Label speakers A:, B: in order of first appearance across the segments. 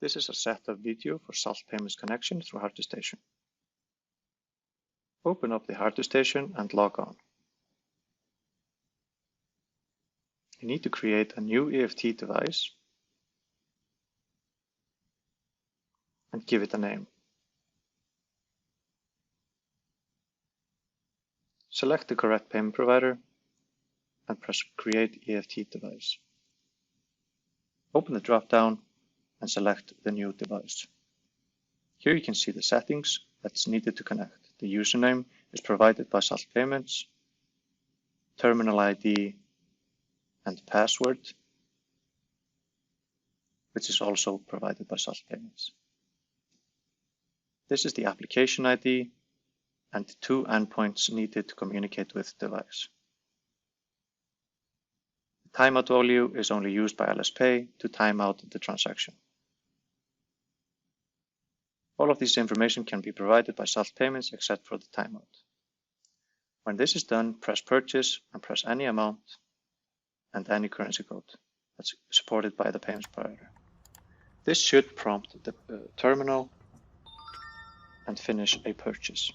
A: This is a setup video for Salt Payments connection through Heartystation. Open up the Heartystation and log on. You need to create a new EFT device and give it a name. Select the correct payment provider and press Create EFT Device. Open the drop-down and select the new device. Here you can see the settings that's needed to connect. The username is provided by Salt Payments, terminal ID and password, which is also provided by Salt Payments. This is the application ID and the two endpoints needed to communicate with the device. The timeout value is only used by LSPay to time out the transaction. All of this information can be provided by Salt Payments except for the timeout. When this is done, press Purchase and press any amount and any currency code that's supported by the payments provider. This should prompt the terminal and finish a purchase.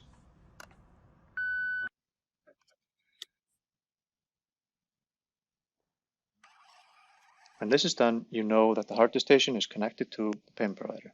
A: When this is done, you know that the Heartystation is connected to the payment provider.